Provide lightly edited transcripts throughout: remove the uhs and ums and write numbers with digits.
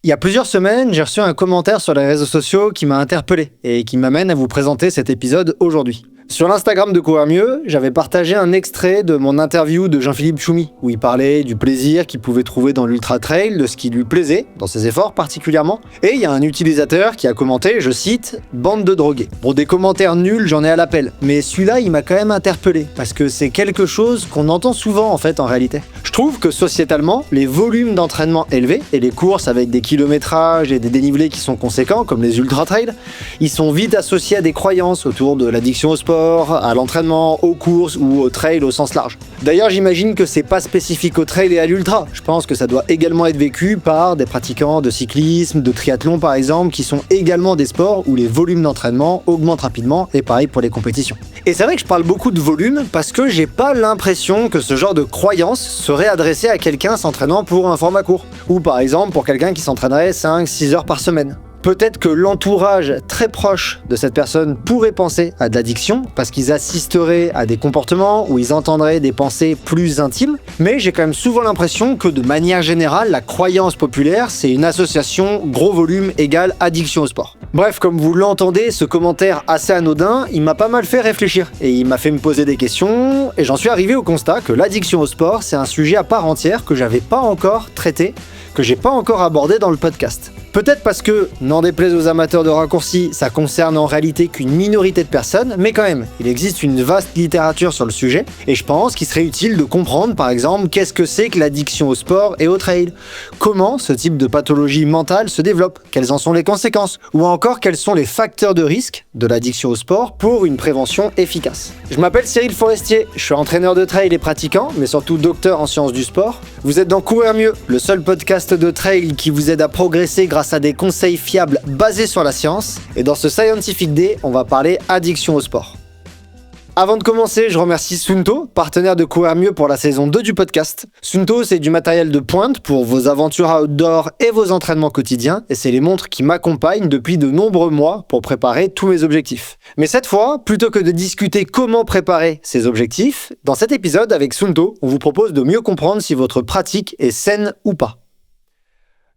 Il y a plusieurs semaines, j'ai reçu un commentaire sur les réseaux sociaux qui m'a interpellé et qui m'amène à vous présenter cet épisode aujourd'hui. Sur l'Instagram de Courir Mieux, j'avais partagé un extrait de mon interview de Jean-Philippe Choumi, où il parlait du plaisir qu'il pouvait trouver dans l'ultra trail, de ce qui lui plaisait, dans ses efforts particulièrement. Et il y a un utilisateur qui a commenté, je cite, « Bande de drogués ». Bon, des commentaires nuls, j'en ai à l'appel, mais celui-là, il m'a quand même interpellé, parce que c'est quelque chose qu'on entend souvent en fait en réalité. Je trouve que sociétalement, les volumes d'entraînement élevés, et les courses avec des kilométrages et des dénivelés qui sont conséquents, comme les ultra trails, ils sont vite associés à des croyances autour de l'addiction au sport, à l'entraînement, aux courses ou au trail au sens large. D'ailleurs, j'imagine que c'est pas spécifique au trail et à l'ultra. Je pense que ça doit également être vécu par des pratiquants de cyclisme, de triathlon par exemple, qui sont également des sports où les volumes d'entraînement augmentent rapidement, et pareil pour les compétitions. Et c'est vrai que je parle beaucoup de volume parce que j'ai pas l'impression que ce genre de croyance serait adressé à quelqu'un s'entraînant pour un format court, ou par exemple pour quelqu'un qui s'entraînerait 5-6 heures par semaine. Peut-être que l'entourage très proche de cette personne pourrait penser à de l'addiction, parce qu'ils assisteraient à des comportements où ils entendraient des pensées plus intimes, mais j'ai quand même souvent l'impression que de manière générale, la croyance populaire, c'est une association gros volume égale addiction au sport. Bref, comme vous l'entendez, ce commentaire assez anodin, il m'a pas mal fait réfléchir, et il m'a fait me poser des questions, et j'en suis arrivé au constat que l'addiction au sport, c'est un sujet à part entière que j'avais pas encore traité, que j'ai pas encore abordé dans le podcast. Peut-être parce que, n'en déplaise aux amateurs de raccourcis, ça concerne en réalité qu'une minorité de personnes, mais quand même, il existe une vaste littérature sur le sujet, et je pense qu'il serait utile de comprendre, par exemple, qu'est-ce que c'est que l'addiction au sport et au trail, comment ce type de pathologie mentale se développe, quelles en sont les conséquences, ou encore quels sont les facteurs de risque de l'addiction au sport pour une prévention efficace. Je m'appelle Cyril Forestier, je suis entraîneur de trail et pratiquant, mais surtout docteur en sciences du sport. Vous êtes dans Courir Mieux, le seul podcast de trail qui vous aide à progresser grâce à des conseils fiables basés sur la science. Et dans ce Scientific Day, on va parler addiction au sport. Avant de commencer, je remercie Suunto, partenaire de Courir Mieux pour la saison 2 du podcast. Suunto, c'est du matériel de pointe pour vos aventures outdoor et vos entraînements quotidiens, et c'est les montres qui m'accompagnent depuis de nombreux mois pour préparer tous mes objectifs. Mais cette fois, plutôt que de discuter comment préparer ces objectifs, dans cet épisode avec Suunto, on vous propose de mieux comprendre si votre pratique est saine ou pas.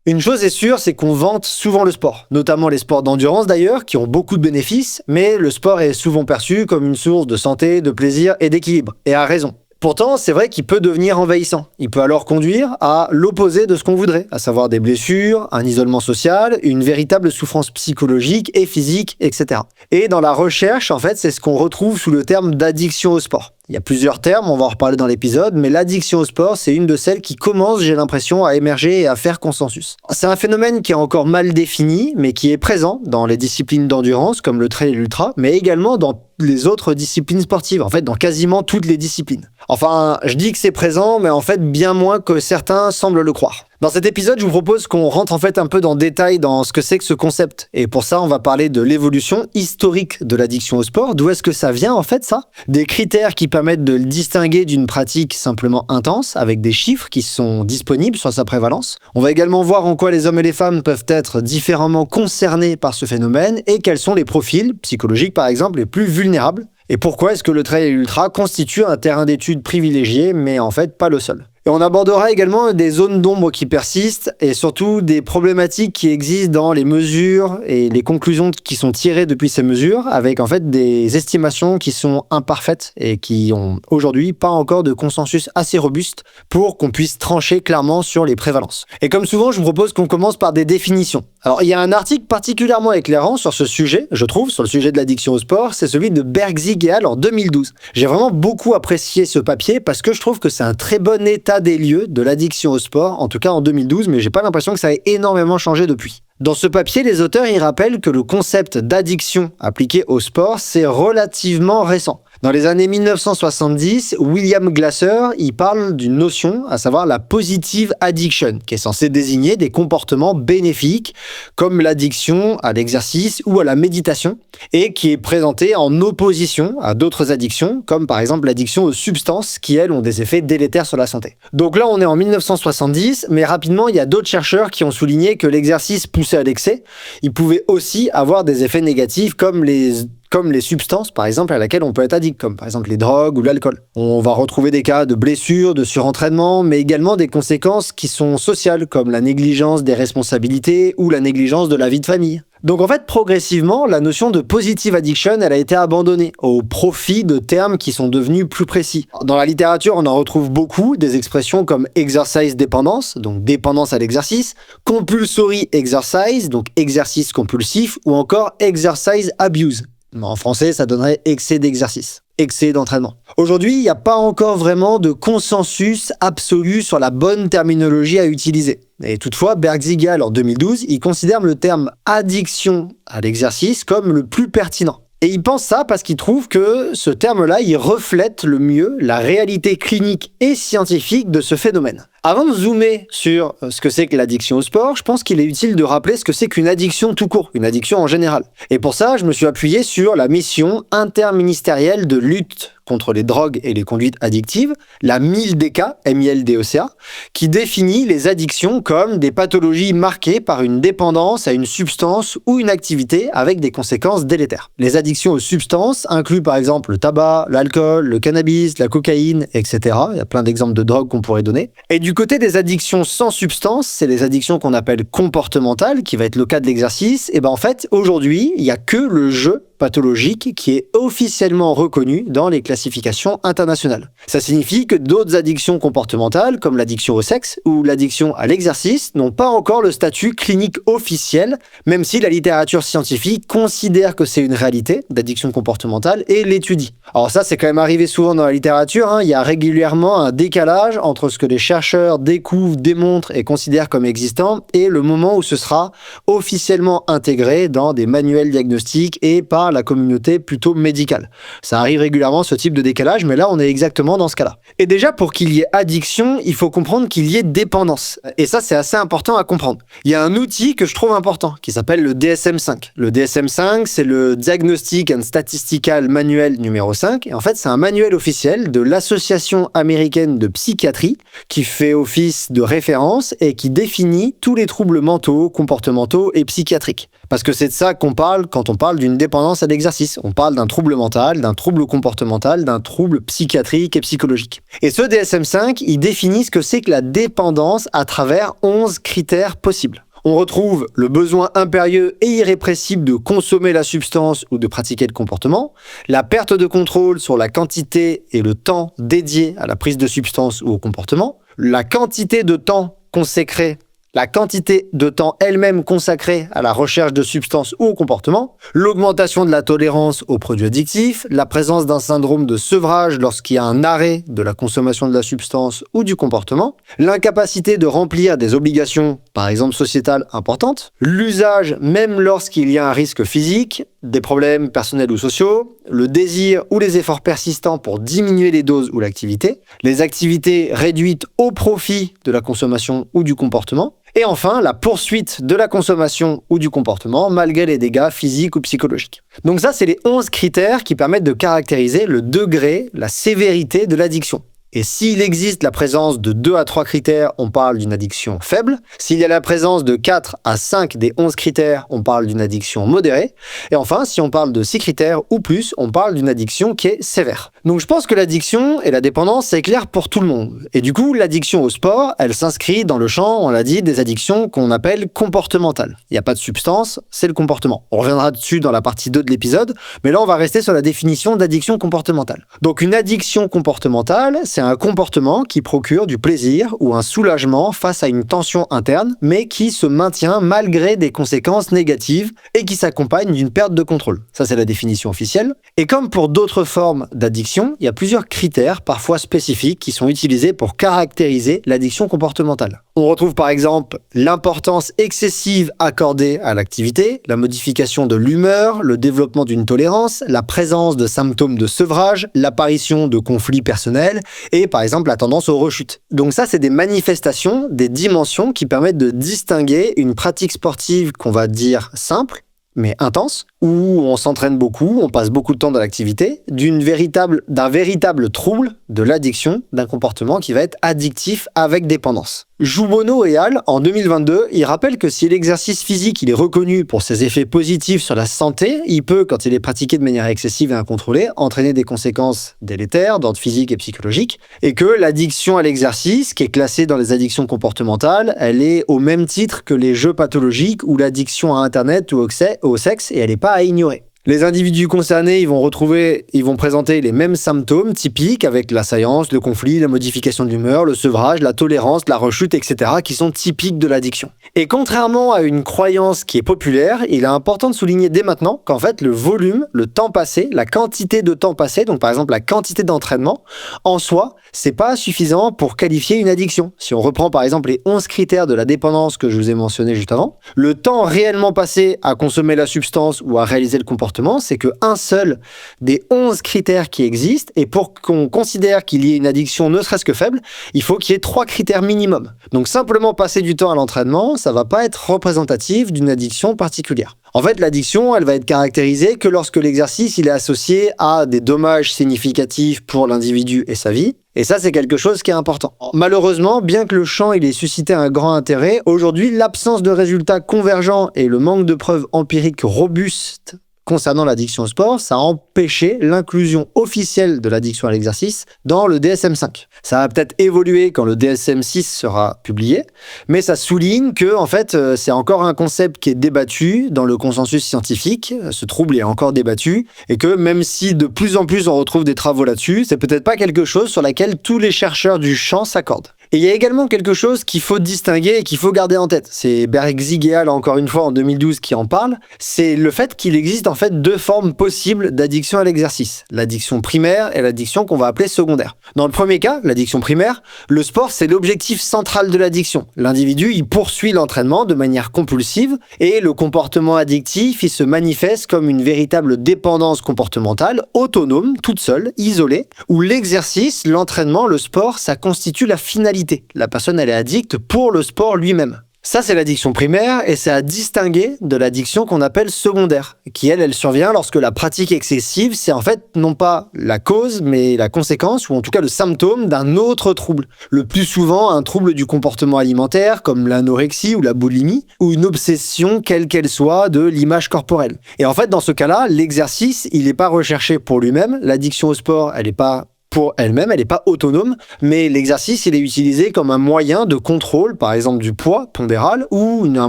Une chose est sûre, c'est qu'on vante souvent le sport, notamment les sports d'endurance d'ailleurs, qui ont beaucoup de bénéfices, mais le sport est souvent perçu comme une source de santé, de plaisir et d'équilibre, et à raison. Pourtant, c'est vrai qu'il peut devenir envahissant. Il peut alors conduire à l'opposé de ce qu'on voudrait, à savoir des blessures, un isolement social, une véritable souffrance psychologique et physique, etc. Et dans la recherche, en fait, c'est ce qu'on retrouve sous le terme d'addiction au sport. Il y a plusieurs termes, on va en reparler dans l'épisode, mais l'addiction au sport, c'est une de celles qui commence, j'ai l'impression, à émerger et à faire consensus. C'est un phénomène qui est encore mal défini, mais qui est présent dans les disciplines d'endurance, comme le trail et l'ultra, mais également dans les autres disciplines sportives, en fait, dans quasiment toutes les disciplines. Enfin, je dis que c'est présent, mais en fait, bien moins que certains semblent le croire. Dans cet épisode, je vous propose qu'on rentre en fait un peu dans le détail dans ce que c'est que ce concept. Et pour ça, on va parler de l'évolution historique de l'addiction au sport. D'où est-ce que ça vient en fait, ça ? Des critères qui permettent de le distinguer d'une pratique simplement intense, avec des chiffres qui sont disponibles sur sa prévalence. On va également voir en quoi les hommes et les femmes peuvent être différemment concernés par ce phénomène et quels sont les profils, psychologiques par exemple, les plus vulnérables. Et pourquoi est-ce que le trail et l'ultra constituent un terrain d'étude privilégié, mais en fait pas le seul. Et on abordera également des zones d'ombre qui persistent et surtout des problématiques qui existent dans les mesures et les conclusions qui sont tirées depuis ces mesures avec en fait des estimations qui sont imparfaites et qui ont aujourd'hui pas encore de consensus assez robuste pour qu'on puisse trancher clairement sur les prévalences. Et comme souvent, je vous propose qu'on commence par des définitions. Alors, il y a un article particulièrement éclairant sur ce sujet, je trouve, sur le sujet de l'addiction au sport, c'est celui de Bergzig et al. En 2012. J'ai vraiment beaucoup apprécié ce papier parce que je trouve que c'est un très bon état des lieux de l'addiction au sport, en tout cas en 2012, mais j'ai pas l'impression que ça ait énormément changé depuis. Dans ce papier, les auteurs y rappellent que le concept d'addiction appliqué au sport, c'est relativement récent. Dans les années 1970, William Glasser y parle d'une notion, à savoir la positive addiction, qui est censée désigner des comportements bénéfiques, comme l'addiction à l'exercice ou à la méditation, et qui est présentée en opposition à d'autres addictions, comme par exemple l'addiction aux substances, qui elles ont des effets délétères sur la santé. Donc là, on est en 1970, mais rapidement, il y a d'autres chercheurs qui ont souligné que l'exercice poussé à l'excès, il pouvait aussi avoir des effets négatifs, comme les comme les substances par exemple à laquelle on peut être addict, comme par exemple les drogues ou l'alcool. On va retrouver des cas de blessures, de surentraînement, mais également des conséquences qui sont sociales, comme la négligence des responsabilités ou la négligence de la vie de famille. Donc en fait, progressivement, la notion de positive addiction, elle a été abandonnée au profit de termes qui sont devenus plus précis. Dans la littérature, on en retrouve beaucoup, des expressions comme exercise dépendance, donc dépendance à l'exercice, compulsory exercise, donc exercice compulsif, ou encore exercise abuse. En français, ça donnerait excès d'exercice, excès d'entraînement. Aujourd'hui, il n'y a pas encore vraiment de consensus absolu sur la bonne terminologie à utiliser. Et toutefois, Bergzigal, en 2012, il considère le terme addiction à l'exercice comme le plus pertinent. Et il pense ça parce qu'il trouve que ce terme-là, il reflète le mieux la réalité clinique et scientifique de ce phénomène. Avant de zoomer sur ce que c'est que l'addiction au sport, je pense qu'il est utile de rappeler ce que c'est qu'une addiction tout court, une addiction en général. Et pour ça, je me suis appuyé sur la mission interministérielle de lutte contre les drogues et les conduites addictives, la MILDECA, M-I-L-D-E-C-A, qui définit les addictions comme des pathologies marquées par une dépendance à une substance ou une activité avec des conséquences délétères. Les addictions aux substances incluent par exemple le tabac, l'alcool, le cannabis, la cocaïne, etc. Il y a plein d'exemples de drogues qu'on pourrait donner. Et du côté des addictions sans substance, c'est les addictions qu'on appelle comportementales, qui va être le cas de l'exercice. Et ben en fait, aujourd'hui, il n'y a que le jeu pathologique qui est officiellement reconnu dans les classifications internationales. Ça signifie que d'autres addictions comportementales, comme l'addiction au sexe ou l'addiction à l'exercice, n'ont pas encore le statut clinique officiel, même si la littérature scientifique considère que c'est une réalité d'addiction comportementale et l'étudie. Alors ça, c'est quand même arrivé souvent dans la littérature, il y a régulièrement un décalage entre ce que les chercheurs découvrent, démontrent et considèrent comme existant et le moment où ce sera officiellement intégré dans des manuels diagnostiques et par la communauté plutôt médicale. Ça arrive régulièrement ce type de décalage, mais là on est exactement dans ce cas-là. Et déjà pour qu'il y ait addiction, il faut comprendre qu'il y ait dépendance. Et ça c'est assez important à comprendre. Il y a un outil que je trouve important qui s'appelle le DSM-5. Le DSM-5 c'est le Diagnostic and Statistical Manual numéro 5 et en fait c'est un manuel officiel de l'Association américaine de psychiatrie qui fait office de référence et qui définit tous les troubles mentaux, comportementaux et psychiatriques. Parce que c'est de ça qu'on parle quand on parle d'une dépendance à l'exercice. On parle d'un trouble mental, d'un trouble comportemental, d'un trouble psychiatrique et psychologique. Et ce DSM-5, il définit ce que c'est que la dépendance à travers 11 critères possibles. On retrouve le besoin impérieux et irrépressible de consommer la substance ou de pratiquer le comportement, la perte de contrôle sur la quantité et le temps dédié à la prise de substance ou au comportement, la quantité de temps consacré, la quantité de temps elle-même consacrée à la recherche de substances ou au comportement, l'augmentation de la tolérance aux produits addictifs, la présence d'un syndrome de sevrage lorsqu'il y a un arrêt de la consommation de la substance ou du comportement, l'incapacité de remplir des obligations, par exemple sociétales, importantes, l'usage même lorsqu'il y a un risque physique, des problèmes personnels ou sociaux, le désir ou les efforts persistants pour diminuer les doses ou l'activité, les activités réduites au profit de la consommation ou du comportement, et enfin la poursuite de la consommation ou du comportement malgré les dégâts physiques ou psychologiques. Donc ça, c'est les 11 critères qui permettent de caractériser le degré, la sévérité de l'addiction. Et s'il existe la présence de 2 à 3 critères, on parle d'une addiction faible. S'il y a la présence de 4 à 5 des 11 critères, on parle d'une addiction modérée. Et enfin, si on parle de 6 critères ou plus, on parle d'une addiction qui est sévère. Donc je pense que l'addiction et la dépendance, c'est clair pour tout le monde. Et du coup, l'addiction au sport, elle s'inscrit dans le champ, on l'a dit, des addictions qu'on appelle comportementales. Il n'y a pas de substance, c'est le comportement. On reviendra dessus dans la partie 2 de l'épisode, mais là on va rester sur la définition d'addiction comportementale. Donc une addiction comportementale, c'est un comportement qui procure du plaisir ou un soulagement face à une tension interne, mais qui se maintient malgré des conséquences négatives et qui s'accompagne d'une perte de contrôle. Ça, c'est la définition officielle. Et comme pour d'autres formes d'addiction, il y a plusieurs critères, parfois spécifiques, qui sont utilisés pour caractériser l'addiction comportementale. On retrouve par exemple l'importance excessive accordée à l'activité, la modification de l'humeur, le développement d'une tolérance, la présence de symptômes de sevrage, l'apparition de conflits personnels et par exemple la tendance aux rechutes. Donc ça, c'est des manifestations, des dimensions qui permettent de distinguer une pratique sportive qu'on va dire simple, mais intense, où on s'entraîne beaucoup, on passe beaucoup de temps dans l'activité, d'un véritable trouble de l'addiction, d'un comportement qui va être addictif avec dépendance. Joubono et Al, en 2022, ils rappellent que si l'exercice physique il est reconnu pour ses effets positifs sur la santé, il peut, quand il est pratiqué de manière excessive et incontrôlée, entraîner des conséquences délétères d'ordre physique et psychologique, et que l'addiction à l'exercice, qui est classée dans les addictions comportementales, elle est au même titre que les jeux pathologiques ou l'addiction à Internet ou au sexe, et elle n'est pas à ignorer. Les individus concernés, ils vont présenter les mêmes symptômes typiques avec l'assaillance, le conflit, la modification de l'humeur, le sevrage, la tolérance, la rechute, etc. qui sont typiques de l'addiction. Et contrairement à une croyance qui est populaire, il est important de souligner dès maintenant qu'en fait le volume, le temps passé, la quantité de temps passé, donc par exemple la quantité d'entraînement, en soi, c'est pas suffisant pour qualifier une addiction. Si on reprend par exemple les 11 critères de la dépendance que je vous ai mentionnés juste avant, le temps réellement passé à consommer la substance ou à réaliser le comportement, c'est qu'un seul des 11 critères qui existent, et pour qu'on considère qu'il y ait une addiction ne serait-ce que faible, il faut qu'il y ait 3 critères minimum. Donc simplement passer du temps à l'entraînement, ça va pas être représentatif d'une addiction particulière. En fait, l'addiction, elle va être caractérisée que lorsque l'exercice il est associé à des dommages significatifs pour l'individu et sa vie. Et ça, c'est quelque chose qui est important. Malheureusement, bien que le champ il ait suscité un grand intérêt, aujourd'hui, l'absence de résultats convergents et le manque de preuves empiriques robustes concernant l'addiction au sport, ça a empêché l'inclusion officielle de l'addiction à l'exercice dans le DSM-5. Ça va peut-être évoluer quand le DSM-6 sera publié, mais ça souligne que, en fait, c'est encore un concept qui est débattu dans le consensus scientifique. Ce trouble est encore débattu, et que même si de plus en plus on retrouve des travaux là-dessus, c'est peut-être pas quelque chose sur laquelle tous les chercheurs du champ s'accordent. Et il y a également quelque chose qu'il faut distinguer et qu'il faut garder en tête. C'est Bergzig et Al, encore une fois, en 2012, qui en parle. C'est le fait qu'il existe en fait 2 formes possibles d'addiction à l'exercice. L'addiction primaire et l'addiction qu'on va appeler secondaire. Dans le premier cas, l'addiction primaire, le sport, c'est l'objectif central de l'addiction. L'individu, il poursuit l'entraînement de manière compulsive et le comportement addictif, il se manifeste comme une véritable dépendance comportementale, autonome, toute seule, isolée, où l'exercice, l'entraînement, le sport, ça constitue la finalité. La personne, elle est addicte pour le sport lui-même. Ça, c'est l'addiction primaire et c'est à distinguer de l'addiction qu'on appelle secondaire, qui, elle survient lorsque la pratique excessive, c'est en fait non pas la cause, mais la conséquence, ou en tout cas le symptôme d'un autre trouble. Le plus souvent, un trouble du comportement alimentaire, comme l'anorexie ou la boulimie, ou une obsession, quelle qu'elle soit, de l'image corporelle. Et en fait, dans ce cas-là, l'exercice, il n'est pas recherché pour lui-même. L'addiction au sport, elle n'est pas pour elle-même, elle n'est pas autonome, mais l'exercice, il est utilisé comme un moyen de contrôle, par exemple du poids pondéral, ou un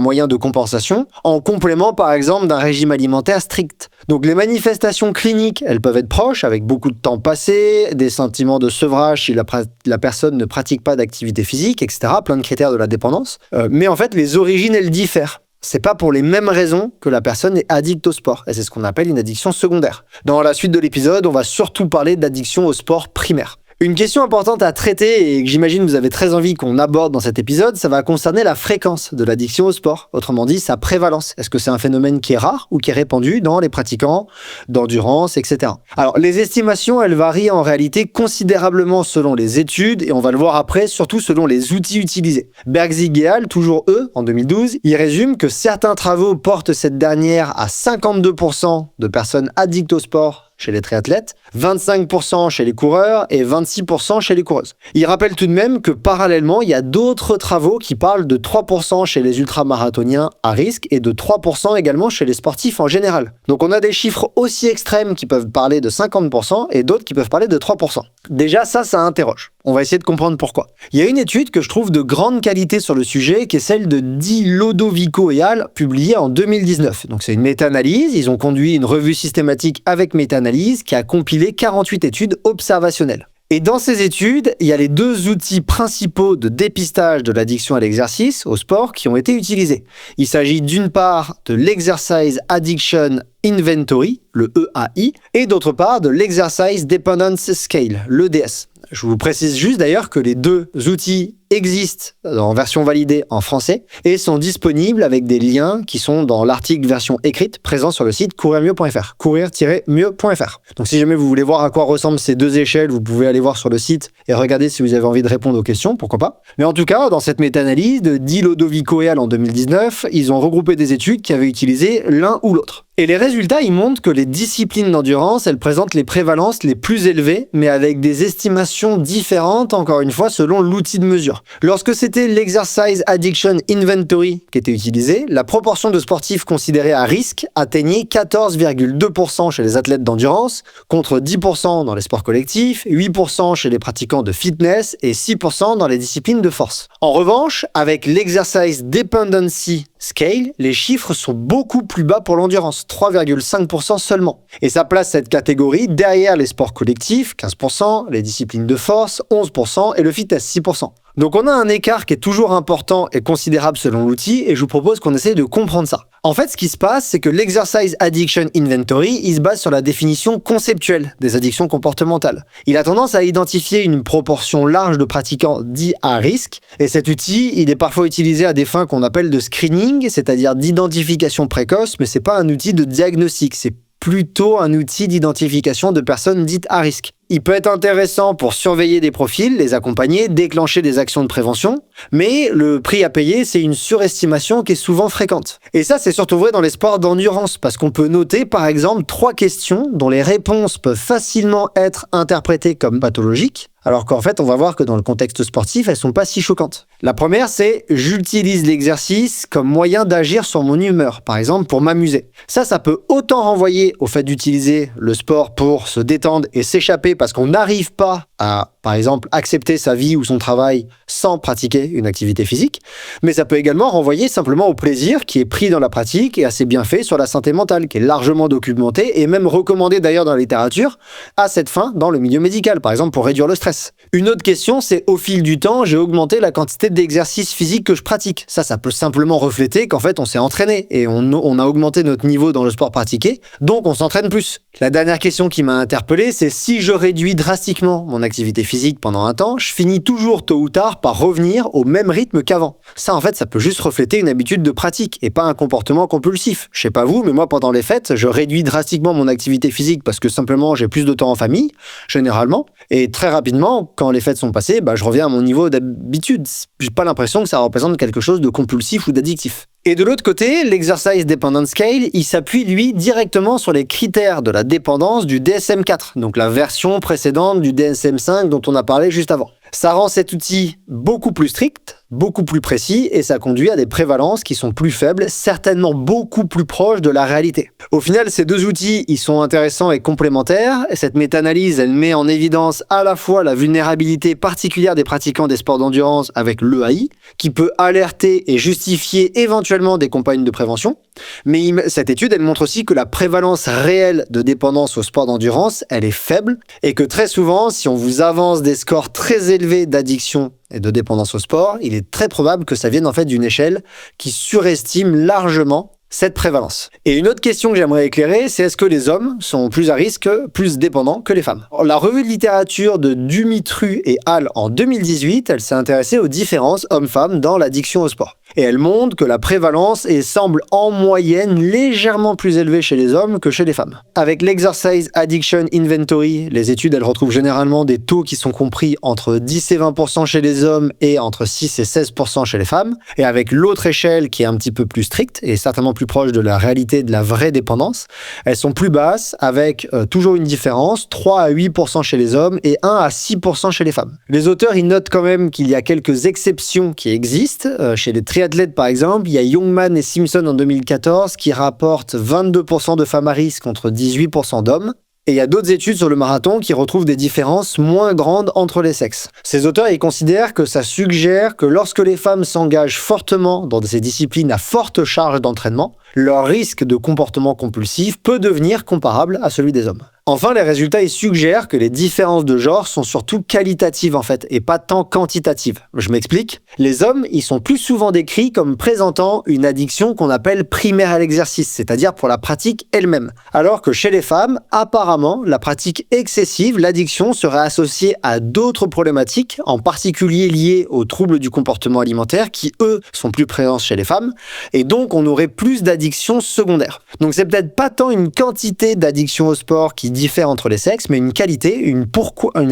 moyen de compensation, en complément, par exemple, d'un régime alimentaire strict. Donc les manifestations cliniques, elles peuvent être proches, avec beaucoup de temps passé, des sentiments de sevrage si la personne ne pratique pas d'activité physique, etc., plein de critères de la dépendance. Mais en fait, les origines, elles diffèrent. C'est pas pour les mêmes raisons que la personne est addicte au sport. Et c'est ce qu'on appelle une addiction secondaire. Dans la suite de l'épisode, on va surtout parler d'addiction au sport primaire. Une question importante à traiter et que j'imagine vous avez très envie qu'on aborde dans cet épisode, ça va concerner la fréquence de l'addiction au sport. Autrement dit, sa prévalence. Est-ce que c'est un phénomène qui est rare ou qui est répandu dans les pratiquants d'endurance, etc. Alors, les estimations, elles varient en réalité considérablement selon les études et on va le voir après, surtout selon les outils utilisés. Bergzig et Al, toujours eux, en 2012, ils résument que certains travaux portent cette dernière à 52% de personnes addictes au sport chez les triathlètes, 25% chez les coureurs et 26% chez les coureuses. Il rappelle tout de même que parallèlement, il y a d'autres travaux qui parlent de 3% chez les ultramarathoniens à risque et de 3% également chez les sportifs en général. Donc on a des chiffres aussi extrêmes qui peuvent parler de 50% et d'autres qui peuvent parler de 3%. Déjà, ça interroge. On va essayer de comprendre pourquoi. Il y a une étude que je trouve de grande qualité sur le sujet, qui est celle de Di Lodovico et Al, publiée en 2019. Donc c'est une méta-analyse, ils ont conduit une revue systématique avec méta-analyse qui a compilé 48 études observationnelles. Et dans ces études, il y a les 2 outils principaux de dépistage de l'addiction à l'exercice, au sport, qui ont été utilisés. Il s'agit d'une part de l'Exercise Addiction Inventory, le EAI, et d'autre part de l'Exercise Dependence Scale, l'EDS. Je vous précise juste d'ailleurs que les 2 outils existent en version validée en français et sont disponibles avec des liens qui sont dans l'article version écrite présent sur le site courirmieux.fr, courir-mieux.fr. Donc si jamais vous voulez voir à quoi ressemblent ces 2 échelles, vous pouvez aller voir sur le site et regarder si vous avez envie de répondre aux questions, pourquoi pas. Mais en tout cas, dans cette méta-analyse de Di Lodovico et Al en 2019, ils ont regroupé des études qui avaient utilisé l'un ou l'autre. Et les résultats, ils montrent que les disciplines d'endurance, elles présentent les prévalences les plus élevées, mais avec des estimations différentes, encore une fois, selon l'outil de mesure. Lorsque c'était l'Exercise Addiction Inventory qui était utilisé, la proportion de sportifs considérés à risque atteignait 14,2% chez les athlètes d'endurance, contre 10% dans les sports collectifs, 8% chez les pratiquants de fitness et 6% dans les disciplines de force. En revanche, avec l'Exercise Dependency Scale, les chiffres sont beaucoup plus bas pour l'endurance, 3,5% seulement. Et ça place cette catégorie derrière les sports collectifs, 15%, les disciplines de force, 11% et le fitness, 6%. Donc on a un écart qui est toujours important et considérable selon l'outil, et je vous propose qu'on essaye de comprendre ça. En fait, ce qui se passe, c'est que l'Exercise Addiction Inventory, il se base sur la définition conceptuelle des addictions comportementales. Il a tendance à identifier une proportion large de pratiquants dits à risque, et cet outil, il est parfois utilisé à des fins qu'on appelle de screening, c'est-à-dire d'identification précoce, mais c'est pas un outil de diagnostic, c'est plutôt un outil d'identification de personnes dites à risque. Il peut être intéressant pour surveiller des profils, les accompagner, déclencher des actions de prévention, mais le prix à payer, c'est une surestimation qui est souvent fréquente. Et ça, c'est surtout vrai dans les sports d'endurance, parce qu'on peut noter, par exemple, 3 questions dont les réponses peuvent facilement être interprétées comme pathologiques, alors qu'en fait, on va voir que dans le contexte sportif, elles sont pas si choquantes. La première, c'est « j'utilise l'exercice comme moyen d'agir sur mon humeur », par exemple, pour m'amuser. Ça peut autant renvoyer au fait d'utiliser le sport pour se détendre et s'échapper parce qu'on n'arrive pas à, par exemple, accepter sa vie ou son travail sans pratiquer une activité physique, mais ça peut également renvoyer simplement au plaisir qui est pris dans la pratique et à ses bienfaits sur la santé mentale, qui est largement documenté et même recommandé d'ailleurs dans la littérature à cette fin dans le milieu médical, par exemple pour réduire le stress. Une autre question, c'est au fil du temps, j'ai augmenté la quantité d'exercices physiques que je pratique. Ça peut simplement refléter qu'en fait on s'est entraîné et on a augmenté notre niveau dans le sport pratiqué, donc on s'entraîne plus. La dernière question qui m'a interpellé, c'est si je réduis drastiquement mon activité physique pendant un temps, je finis toujours tôt ou tard par revenir au même rythme qu'avant. Ça, en fait, ça peut juste refléter une habitude de pratique et pas un comportement compulsif. Je sais pas vous, mais moi, pendant les fêtes, je réduis drastiquement mon activité physique parce que simplement j'ai plus de temps en famille, généralement. Et très rapidement, quand les fêtes sont passées, je reviens à mon niveau d'habitude. J'ai pas l'impression que ça représente quelque chose de compulsif ou d'addictif. Et de l'autre côté, l'Exercise Dependence Scale, il s'appuie, lui, directement sur les critères de la dépendance du DSM-4, donc la version précédente du DSM-5 dont on a parlé juste avant. Ça rend cet outil beaucoup plus strict, beaucoup plus précis, et ça conduit à des prévalences qui sont plus faibles, certainement beaucoup plus proches de la réalité. Au final, ces deux outils, ils sont intéressants et complémentaires. Cette méta-analyse, elle met en évidence à la fois la vulnérabilité particulière des pratiquants des sports d'endurance avec l'EAI, qui peut alerter et justifier éventuellement des campagnes de prévention. Mais cette étude, elle montre aussi que la prévalence réelle de dépendance au sport d'endurance, elle est faible, et que très souvent, si on vous avance des scores très élevés d'addiction et de dépendance au sport, il est très probable que ça vienne en fait d'une échelle qui surestime largement cette prévalence. Et une autre question que j'aimerais éclairer, c'est est-ce que les hommes sont plus à risque, plus dépendants que les femmes? La revue de littérature de Dumitru et al. En 2018, elle s'est intéressée aux différences hommes-femmes dans l'addiction au sport. Et elle montre que la prévalence semble en moyenne légèrement plus élevée chez les hommes que chez les femmes. Avec l'Exercise Addiction Inventory, les études elles retrouvent généralement des taux qui sont compris entre 10 et 20% chez les hommes et entre 6 et 16% chez les femmes. Et avec l'autre échelle qui est un petit peu plus stricte et certainement plus proche de la réalité de la vraie dépendance, elles sont plus basses avec toujours une différence, 3 à 8% chez les hommes et 1 à 6% chez les femmes. Les auteurs ils notent quand même qu'il y a quelques exceptions qui existent. Chez les triathlètes par exemple, il y a Youngman et Simpson en 2014 qui rapportent 22% de femmes à risque contre 18% d'hommes. Et il y a d'autres études sur le marathon qui retrouvent des différences moins grandes entre les sexes. Ces auteurs ils considèrent que ça suggère que lorsque les femmes s'engagent fortement dans ces disciplines à forte charge d'entraînement, leur risque de comportement compulsif peut devenir comparable à celui des hommes. Enfin, les résultats ils suggèrent que les différences de genre sont surtout qualitatives en fait, et pas tant quantitatives. Je m'explique. Les hommes, ils sont plus souvent décrits comme présentant une addiction qu'on appelle primaire à l'exercice, c'est-à-dire pour la pratique elle-même. Alors que chez les femmes, apparemment, la pratique excessive, l'addiction serait associée à d'autres problématiques, en particulier liées aux troubles du comportement alimentaire, qui eux sont plus présents chez les femmes, et donc on aurait plus d'addictions secondaires. Donc c'est peut-être pas tant une quantité d'addiction au sport qui diffère entre les sexes, mais une qualité, une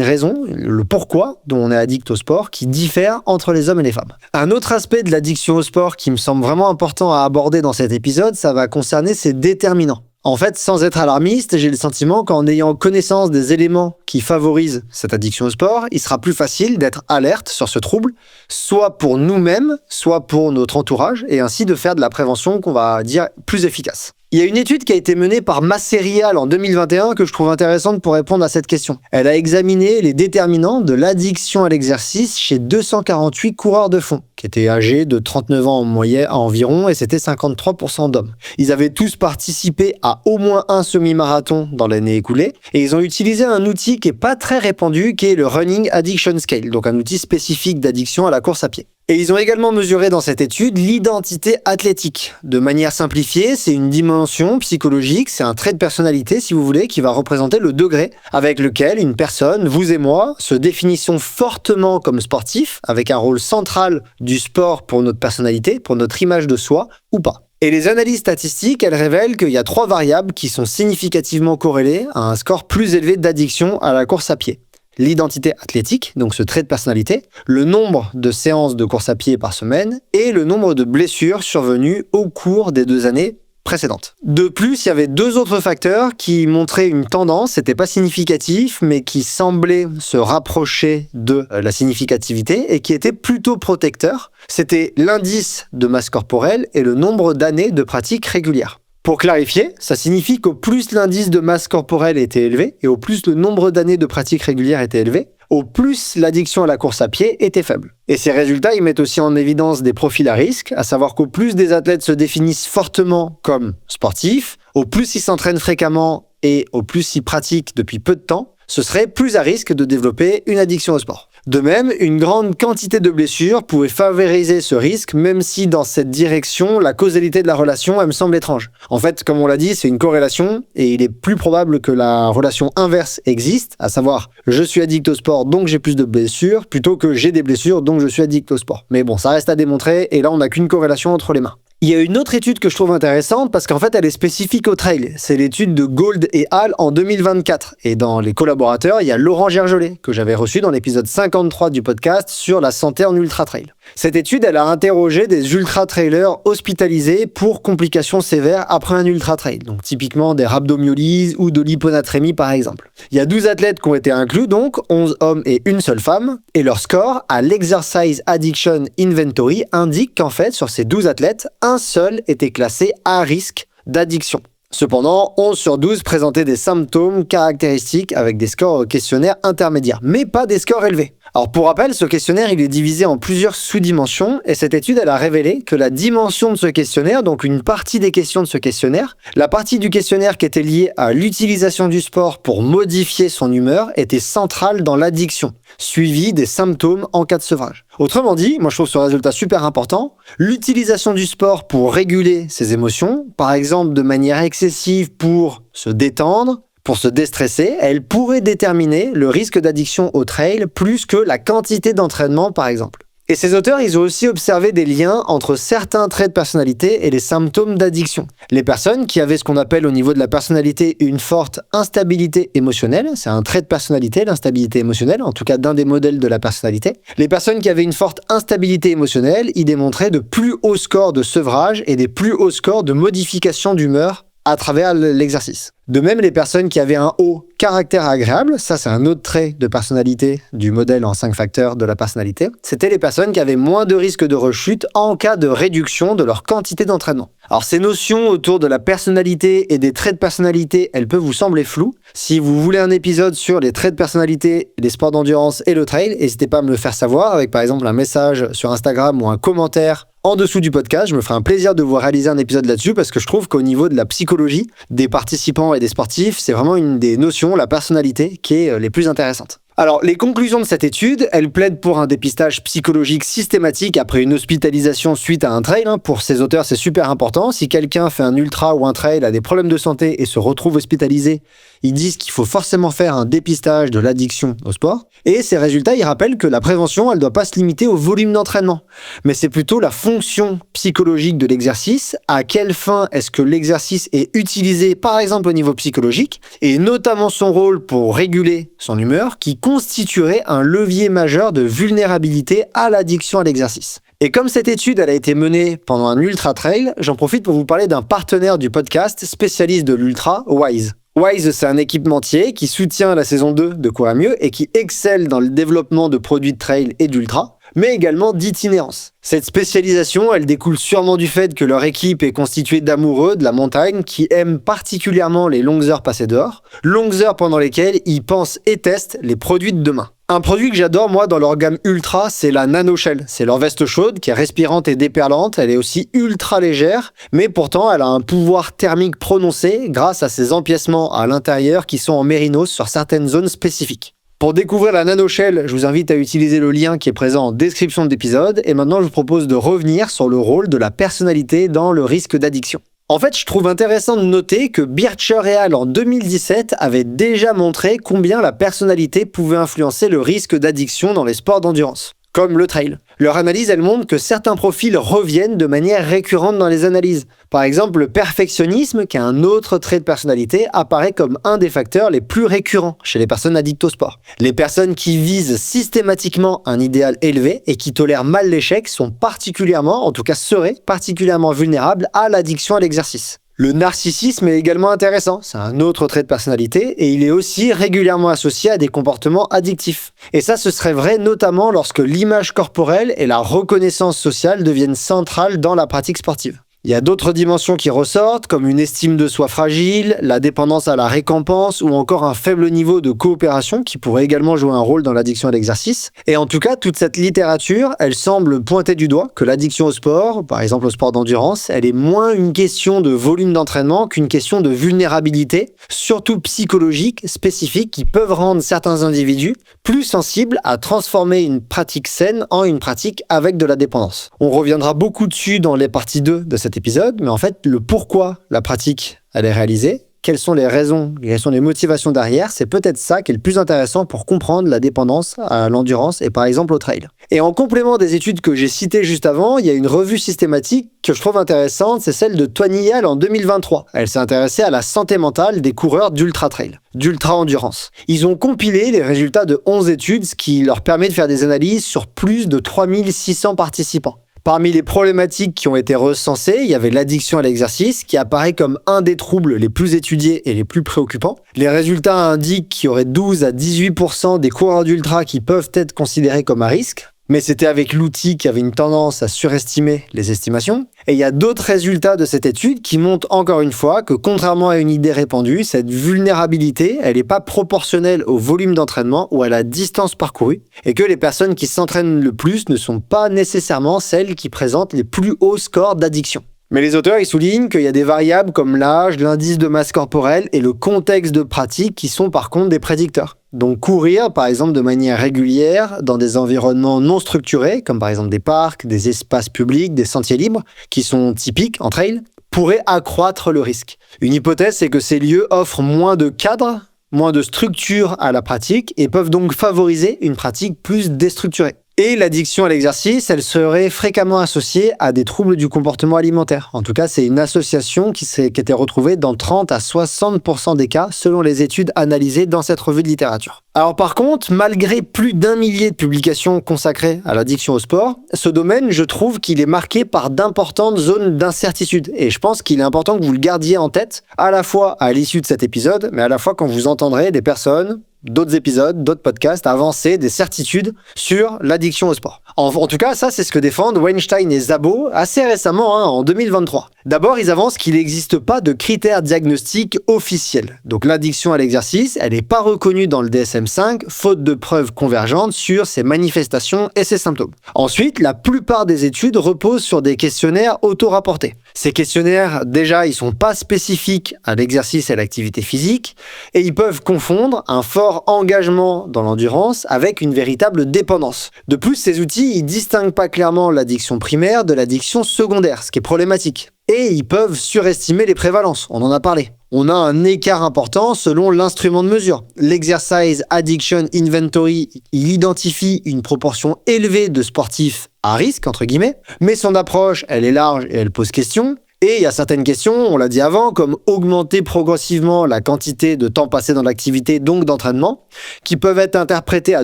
raison, le pourquoi dont on est addict au sport qui diffère entre les hommes et les femmes. Un autre aspect de l'addiction au sport qui me semble vraiment important à aborder dans cet épisode, ça va concerner ses déterminants. En fait, sans être alarmiste, j'ai le sentiment qu'en ayant connaissance des éléments qui favorisent cette addiction au sport, il sera plus facile d'être alerte sur ce trouble, soit pour nous-mêmes, soit pour notre entourage, et ainsi de faire de la prévention qu'on va dire plus efficace. Il y a une étude qui a été menée par Masserial en 2021 que je trouve intéressante pour répondre à cette question. Elle a examiné les déterminants de l'addiction à l'exercice chez 248 coureurs de fond, qui étaient âgés de 39 ans en moyenne environ, et c'était 53% d'hommes. Ils avaient tous participé à au moins un semi-marathon dans l'année écoulée, et ils ont utilisé un outil qui est pas très répandu, qui est le Running Addiction Scale, donc un outil spécifique d'addiction à la course à pied. Et ils ont également mesuré dans cette étude l'identité athlétique. De manière simplifiée, c'est une dimension psychologique, c'est un trait de personnalité, si vous voulez, qui va représenter le degré avec lequel une personne, vous et moi, se définissons fortement comme sportifs, avec un rôle central du sport pour notre personnalité, pour notre image de soi, ou pas. Et les analyses statistiques, elles révèlent qu'il y a 3 variables qui sont significativement corrélées à un score plus élevé d'addiction à la course à pied. L'identité athlétique, donc ce trait de personnalité, le nombre de séances de course à pied par semaine et le nombre de blessures survenues au cours des 2 années précédentes. De plus, il y avait 2 autres facteurs qui montraient une tendance, c'était pas significatif, mais qui semblaient se rapprocher de la significativité et qui étaient plutôt protecteurs. C'était l'indice de masse corporelle et le nombre d'années de pratique régulière. Pour clarifier, ça signifie qu'au plus l'indice de masse corporelle était élevé et au plus le nombre d'années de pratique régulière était élevé, au plus l'addiction à la course à pied était faible. Et ces résultats, ils mettent aussi en évidence des profils à risque, à savoir qu'au plus des athlètes se définissent fortement comme sportifs, au plus ils s'entraînent fréquemment et au plus ils pratiquent depuis peu de temps, ce serait plus à risque de développer une addiction au sport. De même, une grande quantité de blessures pouvait favoriser ce risque, même si dans cette direction, la causalité de la relation, elle me semble étrange. En fait, comme on l'a dit, c'est une corrélation, et il est plus probable que la relation inverse existe, à savoir, je suis addict au sport, donc j'ai plus de blessures, plutôt que j'ai des blessures, donc je suis addict au sport. Mais bon, ça reste à démontrer, et là, on n'a qu'une corrélation entre les mains. Il y a une autre étude que je trouve intéressante parce qu'en fait elle est spécifique au trail. C'est l'étude de Gold et Hall en 2024. Et dans les collaborateurs, il y a Laurent Gergelet que j'avais reçu dans l'épisode 53 du podcast sur la santé en ultra-trail. Cette étude, elle a interrogé des ultra-trailers hospitalisés pour complications sévères après un ultra-trail. Donc typiquement des rhabdomyolyses ou de l'hyponatrémie par exemple. Il y a 12 athlètes qui ont été inclus, donc 11 hommes et une seule femme. Et leur score à l'Exercise Addiction Inventory indique qu'en fait sur ces 12 athlètes, un seul était classé à risque d'addiction. Cependant, 11 sur 12 présentaient des symptômes caractéristiques avec des scores au questionnaire intermédiaires, mais pas des scores élevés. Alors pour rappel, ce questionnaire il est divisé en plusieurs sous-dimensions et cette étude elle a révélé que la dimension de ce questionnaire, donc une partie des questions de ce questionnaire, la partie du questionnaire qui était liée à l'utilisation du sport pour modifier son humeur était centrale dans l'addiction, suivie des symptômes en cas de sevrage. Autrement dit, moi je trouve ce résultat super important, l'utilisation du sport pour réguler ses émotions, par exemple de manière excessive pour se détendre, pour se déstresser, elle pourrait déterminer le risque d'addiction au trail plus que la quantité d'entraînement par exemple. Et ces auteurs, ils ont aussi observé des liens entre certains traits de personnalité et les symptômes d'addiction. Les personnes qui avaient ce qu'on appelle au niveau de la personnalité une forte instabilité émotionnelle, c'est un trait de personnalité, l'instabilité émotionnelle, en tout cas d'un des modèles de la personnalité. Les personnes qui avaient une forte instabilité émotionnelle, ils démontraient de plus hauts scores de sevrage et des plus hauts scores de modification d'humeur à travers l'exercice. De même, les personnes qui avaient un haut caractère agréable, ça c'est un autre trait de personnalité du modèle en 5 facteurs de la personnalité, c'était les personnes qui avaient moins de risque de rechute en cas de réduction de leur quantité d'entraînement. Alors ces notions autour de la personnalité et des traits de personnalité, elles peuvent vous sembler floues. Si vous voulez un épisode sur les traits de personnalité, les sports d'endurance et le trail, n'hésitez pas à me le faire savoir avec par exemple un message sur Instagram ou un commentaire en dessous du podcast. Je me ferai un plaisir de vous réaliser un épisode là-dessus parce que je trouve qu'au niveau de la psychologie des participants et des sportifs, c'est vraiment une des notions, la personnalité, qui est les plus intéressantes. Alors, les conclusions de cette étude, elles plaident pour un dépistage psychologique systématique après une hospitalisation suite à un trail. Pour ces auteurs, c'est super important. Si quelqu'un fait un ultra ou un trail, a des problèmes de santé et se retrouve hospitalisé, ils disent qu'il faut forcément faire un dépistage de l'addiction au sport. Et ces résultats, ils rappellent que la prévention, elle ne doit pas se limiter au volume d'entraînement. Mais c'est plutôt la fonction psychologique de l'exercice. À quelle fin est-ce que l'exercice est utilisé, par exemple au niveau psychologique, et notamment son rôle pour réguler son humeur, qui constituerait un levier majeur de vulnérabilité à l'addiction à l'exercice. Et comme cette étude elle a été menée pendant un ultra trail, j'en profite pour vous parler d'un partenaire du podcast spécialiste de l'ultra, Wise. Wise, c'est un équipementier qui soutient la saison 2 de Courir Mieux et qui excelle dans le développement de produits de trail et d'ultra, mais également d'itinérance. Cette spécialisation, elle découle sûrement du fait que leur équipe est constituée d'amoureux de la montagne qui aiment particulièrement les longues heures passées dehors, longues heures pendant lesquelles ils pensent et testent les produits de demain. Un produit que j'adore, moi, dans leur gamme ultra, c'est la NanoShell. C'est leur veste chaude qui est respirante et déperlante. Elle est aussi ultra légère, mais pourtant, elle a un pouvoir thermique prononcé grâce à ses empiècements à l'intérieur qui sont en mérinos sur certaines zones spécifiques. Pour découvrir la NanoShell, je vous invite à utiliser le lien qui est présent en description de l'épisode. Et maintenant, je vous propose de revenir sur le rôle de la personnalité dans le risque d'addiction. En fait, je trouve intéressant de noter que Bircher et al. En 2017 avaient déjà montré combien la personnalité pouvait influencer le risque d'addiction dans les sports d'endurance, comme le trail. Leur analyse, elle montre que certains profils reviennent de manière récurrente dans les analyses. Par exemple, le perfectionnisme, qui est un autre trait de personnalité, apparaît comme un des facteurs les plus récurrents chez les personnes addictes au sport. Les personnes qui visent systématiquement un idéal élevé et qui tolèrent mal l'échec sont particulièrement, en tout cas seraient particulièrement vulnérables à l'addiction à l'exercice. Le narcissisme est également intéressant, c'est un autre trait de personnalité et il est aussi régulièrement associé à des comportements addictifs. Et ça, ce serait vrai notamment lorsque l'image corporelle et la reconnaissance sociale deviennent centrales dans la pratique sportive. Il y a d'autres dimensions qui ressortent, comme une estime de soi fragile, la dépendance à la récompense ou encore un faible niveau de coopération qui pourrait également jouer un rôle dans l'addiction à l'exercice. Et en tout cas, toute cette littérature, elle semble pointer du doigt que l'addiction au sport, par exemple au sport d'endurance, elle est moins une question de volume d'entraînement qu'une question de vulnérabilité, surtout psychologique, spécifique, qui peuvent rendre certains individus plus sensibles à transformer une pratique saine en une pratique avec de la dépendance. On reviendra beaucoup dessus dans les parties 2 de cet épisode, mais en fait, le pourquoi la pratique, elle est réalisée, quelles sont les raisons, quelles sont les motivations derrière, c'est peut-être ça qui est le plus intéressant pour comprendre la dépendance à l'endurance et par exemple au trail. Et en complément des études que j'ai citées juste avant, il y a une revue systématique que je trouve intéressante, c'est celle de Toigny et al. En 2023. Elle s'est intéressée à la santé mentale des coureurs d'ultra-trail, d'ultra-endurance. Ils ont compilé les résultats de 11 études, ce qui leur permet de faire des analyses sur plus de 3600 participants. Parmi les problématiques qui ont été recensées, il y avait l'addiction à l'exercice qui apparaît comme un des troubles les plus étudiés et les plus préoccupants. Les résultats indiquent qu'il y aurait 12 à 18% des coureurs d'ultra qui peuvent être considérés comme à risque. Mais c'était avec l'outil qui avait une tendance à surestimer les estimations. Et il y a d'autres résultats de cette étude qui montrent encore une fois que contrairement à une idée répandue, cette vulnérabilité, elle n'est pas proportionnelle au volume d'entraînement ou à la distance parcourue, et que les personnes qui s'entraînent le plus ne sont pas nécessairement celles qui présentent les plus hauts scores d'addiction. Mais les auteurs, ils soulignent qu'il y a des variables comme l'âge, l'indice de masse corporelle et le contexte de pratique qui sont par contre des prédicteurs. Donc courir, par exemple, de manière régulière, dans des environnements non structurés, comme par exemple des parcs, des espaces publics, des sentiers libres, qui sont typiques en trail, pourrait accroître le risque. Une hypothèse, c'est que ces lieux offrent moins de cadres, moins de structure à la pratique et peuvent donc favoriser une pratique plus déstructurée. Et l'addiction à l'exercice, elle serait fréquemment associée à des troubles du comportement alimentaire. En tout cas, c'est une association qui était retrouvée dans 30 à 60% des cas, selon les études analysées dans cette revue de littérature. Alors par contre, malgré plus d'1 millier de publications consacrées à l'addiction au sport, ce domaine, je trouve qu'il est marqué par d'importantes zones d'incertitude. Et je pense qu'il est important que vous le gardiez en tête, à la fois à l'issue de cet épisode, mais à la fois quand vous entendrez des personnes, d'autres épisodes, d'autres podcasts, avancer des certitudes sur l'addiction au sport. En tout cas, ça, c'est ce que défendent Weinstein et Szabo assez récemment, en 2023. D'abord, ils avancent qu'il n'existe pas de critères diagnostiques officiels. Donc l'addiction à l'exercice, elle n'est pas reconnue dans le DSM-5, faute de preuves convergentes sur ses manifestations et ses symptômes. Ensuite, la plupart des études reposent sur des questionnaires auto-rapportés. Ces questionnaires, déjà, ils sont pas spécifiques à l'exercice et à l'activité physique, et ils peuvent confondre un fort engagement dans l'endurance avec une véritable dépendance. De plus, ces outils, ils distinguent pas clairement l'addiction primaire de l'addiction secondaire, ce qui est problématique. Et ils peuvent surestimer les prévalences, on en a parlé. On a un écart important selon l'instrument de mesure. L'Exercise Addiction Inventory, il identifie une proportion élevée de sportifs à risque, entre guillemets, mais son approche, elle est large et elle pose question. Et il y a certaines questions, on l'a dit avant, comme augmenter progressivement la quantité de temps passé dans l'activité, donc d'entraînement, qui peuvent être interprétées à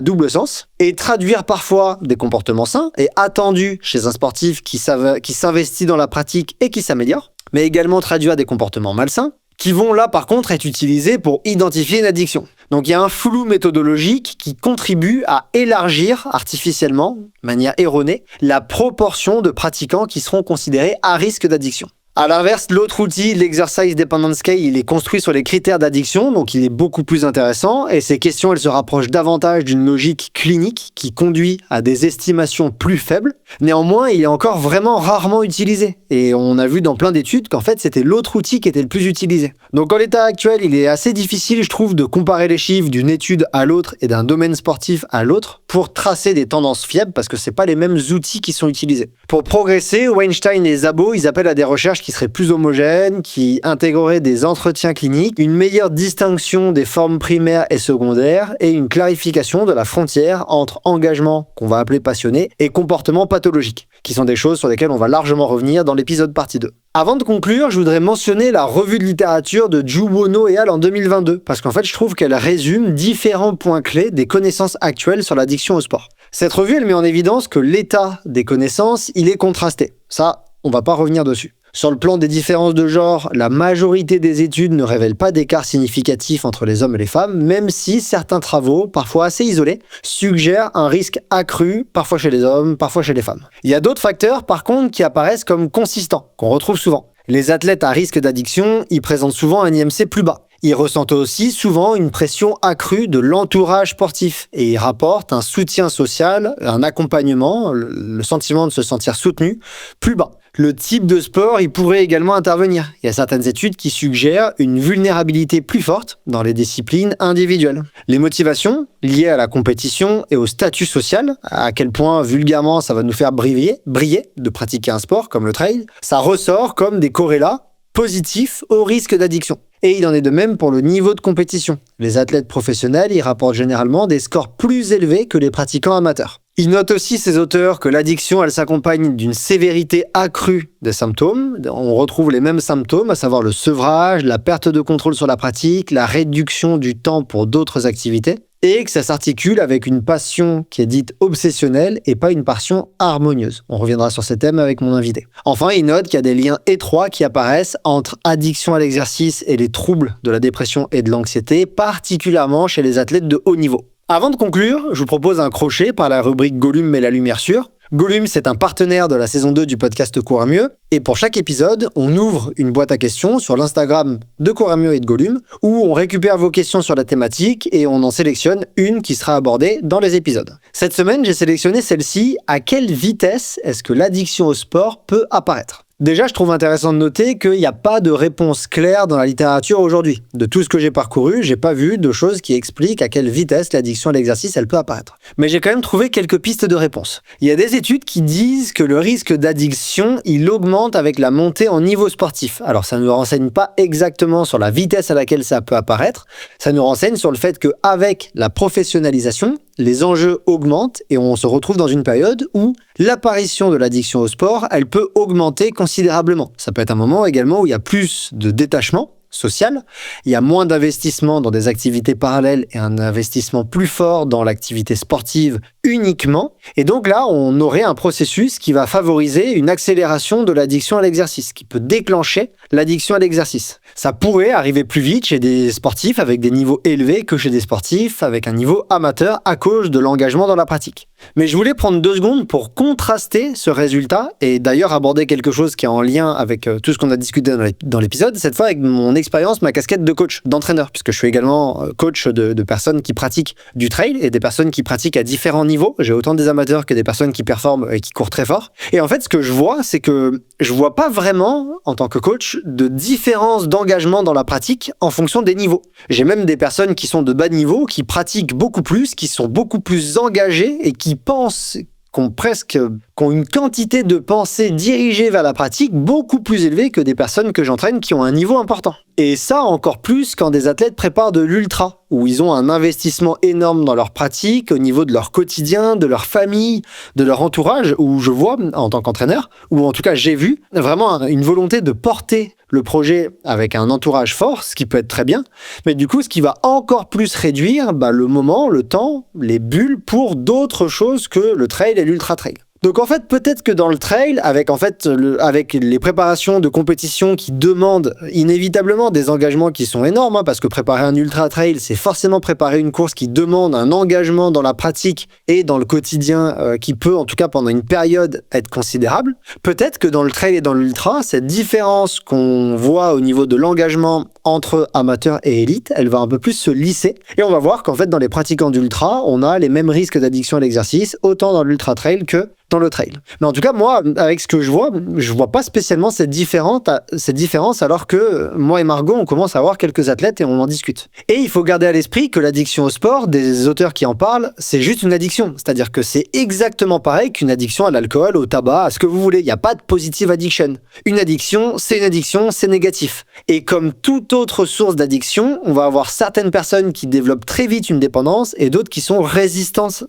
double sens, et traduire parfois des comportements sains et attendus chez un sportif qui s'investit dans la pratique et qui s'améliore, mais également traduire des comportements malsains, qui vont là par contre être utilisés pour identifier une addiction. Donc il y a un flou méthodologique qui contribue à élargir artificiellement, de manière erronée, la proportion de pratiquants qui seront considérés à risque d'addiction. À l'inverse, l'autre outil, l'Exercise Dependent Scale, il est construit sur les critères d'addiction, donc il est beaucoup plus intéressant, et ces questions, elles se rapprochent davantage d'une logique clinique qui conduit à des estimations plus faibles. Néanmoins, il est encore vraiment rarement utilisé, et on a vu dans plein d'études qu'en fait, c'était l'autre outil qui était le plus utilisé. Donc en l'état actuel, il est assez difficile, je trouve, de comparer les chiffres d'une étude à l'autre et d'un domaine sportif à l'autre pour tracer des tendances fiables, parce que c'est pas les mêmes outils qui sont utilisés. Pour progresser, Weinstein et Szabo, ils appellent à des recherches qui seraient plus homogènes, qui intégreraient des entretiens cliniques, une meilleure distinction des formes primaires et secondaires et une clarification de la frontière entre engagement, qu'on va appeler passionné, et comportement pathologique, qui sont des choses sur lesquelles on va largement revenir dans l'épisode partie 2. Avant de conclure, je voudrais mentionner la revue de littérature de Ju Wono et al. En 2022, parce qu'en fait, je trouve qu'elle résume différents points clés des connaissances actuelles sur l'addiction au sport. Cette revue, elle met en évidence que l'état des connaissances, il est contrasté. Ça, on va pas revenir dessus. Sur le plan des différences de genre, la majorité des études ne révèlent pas d'écart significatif entre les hommes et les femmes, même si certains travaux, parfois assez isolés, suggèrent un risque accru, parfois chez les hommes, parfois chez les femmes. Il y a d'autres facteurs, par contre, qui apparaissent comme consistants, qu'on retrouve souvent. Les athlètes à risque d'addiction, ils présentent souvent un IMC plus bas. Ils ressentent aussi souvent une pression accrue de l'entourage sportif et ils rapportent un soutien social, un accompagnement, le sentiment de se sentir soutenu, plus bas. Le type de sport, il pourrait également intervenir. Il y a certaines études qui suggèrent une vulnérabilité plus forte dans les disciplines individuelles. Les motivations liées à la compétition et au statut social, à quel point vulgairement ça va nous faire briller de pratiquer un sport comme le trail, ça ressort comme des corrélats positifs au risque d'addiction. Et il en est de même pour le niveau de compétition. Les athlètes professionnels y rapportent généralement des scores plus élevés que les pratiquants amateurs. Il note aussi, ces auteurs, que l'addiction, elle s'accompagne d'une sévérité accrue des symptômes. On retrouve les mêmes symptômes, à savoir le sevrage, la perte de contrôle sur la pratique, la réduction du temps pour d'autres activités, et que ça s'articule avec une passion qui est dite obsessionnelle et pas une passion harmonieuse. On reviendra sur ces thèmes avec mon invité. Enfin, il note qu'il y a des liens étroits qui apparaissent entre addiction à l'exercice et les troubles de la dépression et de l'anxiété, particulièrement chez les athlètes de haut niveau. Avant de conclure, je vous propose un crochet par la rubrique Gollum met la lumière sur. Gollum, c'est un partenaire de la saison 2 du podcast Cours à mieux, et pour chaque épisode, on ouvre une boîte à questions sur l'Instagram de Cours à mieux et de Gollum, où on récupère vos questions sur la thématique et on en sélectionne une qui sera abordée dans les épisodes. Cette semaine, j'ai sélectionné celle-ci. À quelle vitesse est-ce que l'addiction au sport peut apparaître ? Déjà, je trouve intéressant de noter qu'il n'y a pas de réponse claire dans la littérature aujourd'hui. De tout ce que j'ai parcouru, j'ai pas vu de choses qui expliquent à quelle vitesse l'addiction à l'exercice elle peut apparaître. Mais j'ai quand même trouvé quelques pistes de réponse. Il y a des études qui disent que le risque d'addiction, il augmente avec la montée en niveau sportif. Alors ça ne nous renseigne pas exactement sur la vitesse à laquelle ça peut apparaître, ça nous renseigne sur le fait qu'avec la professionnalisation, les enjeux augmentent et on se retrouve dans une période où l'apparition de l'addiction au sport, elle peut augmenter considérablement. Ça peut être un moment également où il y a plus de détachement social, il y a moins d'investissement dans des activités parallèles et un investissement plus fort dans l'activité sportive uniquement. Et donc là, on aurait un processus qui va favoriser une accélération de l'addiction à l'exercice, qui peut déclencher l'addiction à l'exercice. Ça pourrait arriver plus vite chez des sportifs avec des niveaux élevés que chez des sportifs avec un niveau amateur à cause de l'engagement dans la pratique. Mais je voulais prendre 2 secondes pour contraster ce résultat et d'ailleurs aborder quelque chose qui est en lien avec tout ce qu'on a discuté dans l'épisode, cette fois avec mon expérience, ma casquette de coach, d'entraîneur, puisque je suis également coach de personnes qui pratiquent du trail et des personnes qui pratiquent à différents niveaux. J'ai autant des amateurs que des personnes qui performent et qui courent très fort. Et en fait, ce que je vois, c'est que je vois pas vraiment, en tant que coach, de différence d'engagement dans la pratique en fonction des niveaux. J'ai même des personnes qui sont de bas niveau, qui pratiquent beaucoup plus, qui sont beaucoup plus engagées et qui pensent, qui ont presque qui ont une quantité de pensée dirigée vers la pratique beaucoup plus élevée que des personnes que j'entraîne qui ont un niveau important. Et ça encore plus quand des athlètes préparent de l'ultra, où ils ont un investissement énorme dans leur pratique, au niveau de leur quotidien, de leur famille, de leur entourage, où je vois, en tant qu'entraîneur, ou en tout cas j'ai vu, vraiment une volonté de porter le projet avec un entourage fort, ce qui peut être très bien, mais du coup, ce qui va encore plus réduire le moment, le temps, les bulles pour d'autres choses que le trail et l'ultra trail. Donc en fait, peut-être que dans le trail, avec les préparations de compétition qui demandent inévitablement des engagements qui sont énormes, parce que préparer un ultra trail, c'est forcément préparer une course qui demande un engagement dans la pratique et dans le quotidien qui peut, en tout cas pendant une période, être considérable. Peut-être que dans le trail et dans l'ultra, cette différence qu'on voit au niveau de l'engagement entre amateurs et élite, elle va un peu plus se lisser. Et on va voir qu'en fait, dans les pratiquants d'ultra, on a les mêmes risques d'addiction à l'exercice, autant dans l'ultra trail que dans le trail. Mais en tout cas, moi, avec ce que je vois pas spécialement cette différence, alors que moi et Margot, on commence à avoir quelques athlètes et on en discute. Et il faut garder à l'esprit que l'addiction au sport, des auteurs qui en parlent, c'est juste une addiction. C'est-à-dire que c'est exactement pareil qu'une addiction à l'alcool, au tabac, à ce que vous voulez. Il n'y a pas de positive addiction. Une addiction, c'est négatif. Et comme toute autre source d'addiction, on va avoir certaines personnes qui développent très vite une dépendance et d'autres qui sont résistantes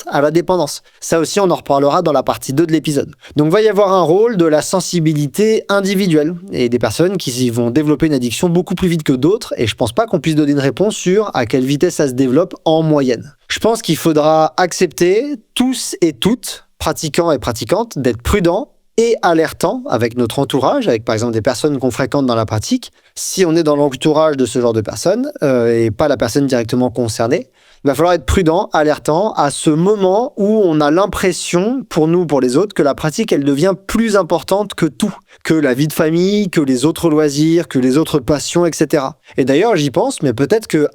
à la dépendance. Ça aussi, on en reparlera dans la partie 2 de l'épisode. Donc, il va y avoir un rôle de la sensibilité individuelle et des personnes qui vont développer une addiction beaucoup plus vite que d'autres, et je pense pas qu'on puisse donner une réponse sur à quelle vitesse ça se développe en moyenne. Je pense qu'il faudra accepter, tous et toutes, pratiquants et pratiquantes, d'être prudents et alertants avec notre entourage, avec par exemple des personnes qu'on fréquente dans la pratique. Si on est dans l'entourage de ce genre de personnes et pas la personne directement concernée, il va falloir être prudent, alertant à ce moment où on a l'impression, pour nous, pour les autres, que la pratique, elle devient plus importante que tout, que la vie de famille, que les autres loisirs, que les autres passions, etc. Et d'ailleurs, j'y pense, mais peut-être que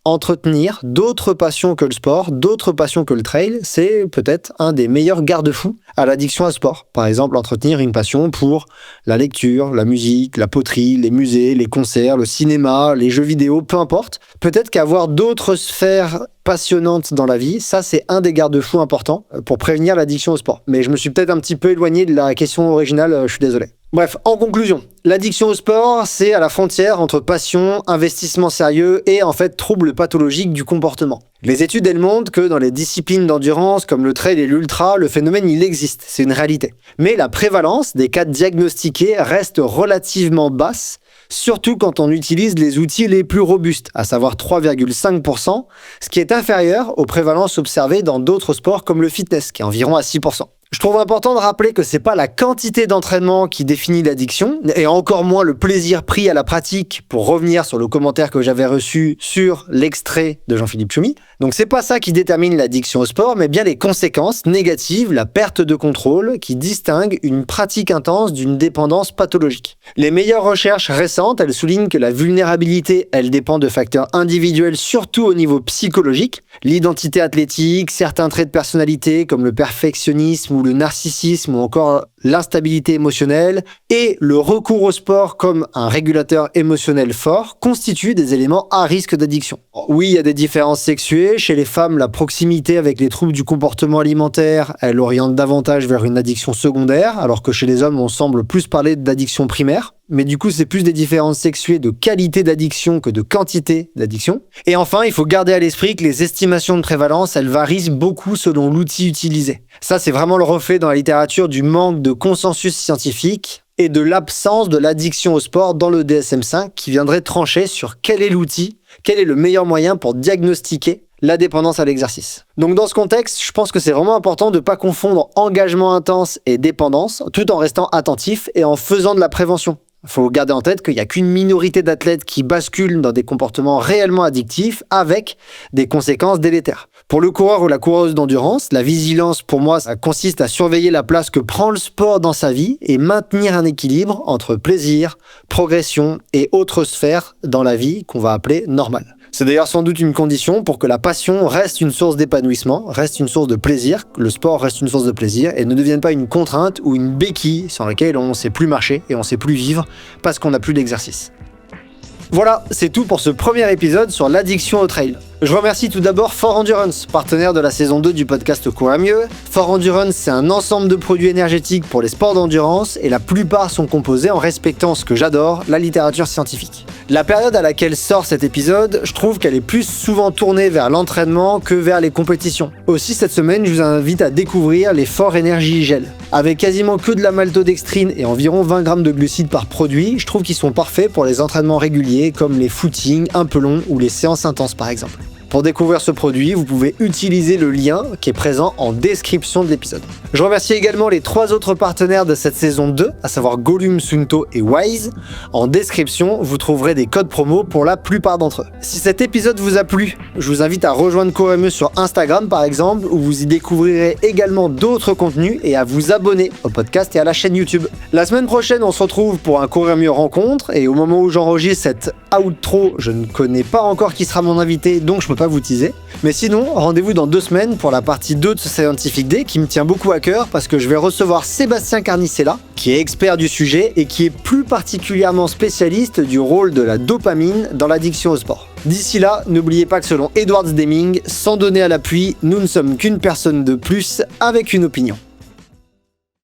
entretenir d'autres passions que le sport, d'autres passions que le trail, c'est peut-être un des meilleurs garde-fous à l'addiction à sport. Par exemple, entretenir une passion pour la lecture, la musique, la poterie, les musées, les concerts, le cinéma, les jeux vidéo, peu importe. Peut-être qu'avoir d'autres sphères passionnantes dans la vie, ça c'est un des garde-fous importants pour prévenir l'addiction au sport. Mais je me suis peut-être un petit peu éloigné de la question originale, je suis désolé. Bref, en conclusion, l'addiction au sport, c'est à la frontière entre passion, investissement sérieux et en fait trouble pathologique du comportement. Les études, elles montrent que dans les disciplines d'endurance comme le trail et l'ultra, le phénomène, il existe, c'est une réalité. Mais la prévalence des cas diagnostiqués reste relativement basse, surtout quand on utilise les outils les plus robustes, à savoir 3,5%, ce qui est inférieur aux prévalences observées dans d'autres sports comme le fitness, qui est environ à 6%. Je trouve important de rappeler que c'est pas la quantité d'entraînement qui définit l'addiction, et encore moins le plaisir pris à la pratique, pour revenir sur le commentaire que j'avais reçu sur l'extrait de Jean-Philippe Choumi. Donc c'est pas ça qui détermine l'addiction au sport, mais bien les conséquences négatives, la perte de contrôle, qui distingue une pratique intense d'une dépendance pathologique. Les meilleures recherches récentes, elles soulignent que la vulnérabilité, elle dépend de facteurs individuels, surtout au niveau psychologique, l'identité athlétique, certains traits de personnalité comme le perfectionnisme ou le narcissisme ou encore l'instabilité émotionnelle et le recours au sport comme un régulateur émotionnel fort constituent des éléments à risque d'addiction. Oui, il y a des différences sexuées. Chez les femmes, la proximité avec les troubles du comportement alimentaire, elle oriente davantage vers une addiction secondaire, alors que chez les hommes, on semble plus parler d'addiction primaire. Mais du coup, c'est plus des différences sexuées de qualité d'addiction que de quantité d'addiction. Et enfin, il faut garder à l'esprit que les estimations de prévalence, elles varient beaucoup selon l'outil utilisé. Ça, c'est vraiment le reflet dans la littérature du manque de consensus scientifique et de l'absence de l'addiction au sport dans le DSM-5 qui viendrait trancher sur quel est l'outil, quel est le meilleur moyen pour diagnostiquer la dépendance à l'exercice. Donc dans ce contexte, je pense que c'est vraiment important de ne pas confondre engagement intense et dépendance, tout en restant attentif et en faisant de la prévention. Il faut garder en tête qu'il n'y a qu'une minorité d'athlètes qui basculent dans des comportements réellement addictifs avec des conséquences délétères. Pour le coureur ou la coureuse d'endurance, la vigilance, pour moi, ça consiste à surveiller la place que prend le sport dans sa vie et maintenir un équilibre entre plaisir, progression et autres sphères dans la vie qu'on va appeler normale. C'est d'ailleurs sans doute une condition pour que la passion reste une source d'épanouissement, reste une source de plaisir, que le sport reste une source de plaisir et ne devienne pas une contrainte ou une béquille sur laquelle on ne sait plus marcher et on ne sait plus vivre parce qu'on n'a plus d'exercice. Voilà, c'est tout pour ce premier épisode sur l'addiction au trail. Je remercie tout d'abord Fort Endurance, partenaire de la saison 2 du podcast Cours à mieux. Fort Endurance, c'est un ensemble de produits énergétiques pour les sports d'endurance et la plupart sont composés en respectant ce que j'adore, la littérature scientifique. La période à laquelle sort cet épisode, je trouve qu'elle est plus souvent tournée vers l'entraînement que vers les compétitions. Aussi cette semaine, je vous invite à découvrir les Fort Energy Gel. Avec quasiment que de la maltodextrine et environ 20 grammes de glucides par produit, je trouve qu'ils sont parfaits pour les entraînements réguliers comme les footings un peu longs ou les séances intenses par exemple. Pour découvrir ce produit, vous pouvez utiliser le lien qui est présent en description de l'épisode. Je remercie également les 3 autres partenaires de cette saison 2, à savoir Gollum, Sunto et Wise. En description, vous trouverez des codes promo pour la plupart d'entre eux. Si cet épisode vous a plu, je vous invite à rejoindre Cours à mieux sur Instagram par exemple, où vous y découvrirez également d'autres contenus et à vous abonner au podcast et à la chaîne YouTube. La semaine prochaine, on se retrouve pour un Cours à mieux rencontre et au moment où j'enregistre cette outro, je ne connais pas encore qui sera mon invité, donc je peux pas vous teaser. Mais sinon, rendez-vous dans 2 semaines pour la partie 2 de ce Scientific Day qui me tient beaucoup à cœur parce que je vais recevoir Sébastien Carnicella, qui est expert du sujet et qui est plus particulièrement spécialiste du rôle de la dopamine dans l'addiction au sport. D'ici là, n'oubliez pas que selon Edwards Deming, sans donner à l'appui, nous ne sommes qu'une personne de plus avec une opinion.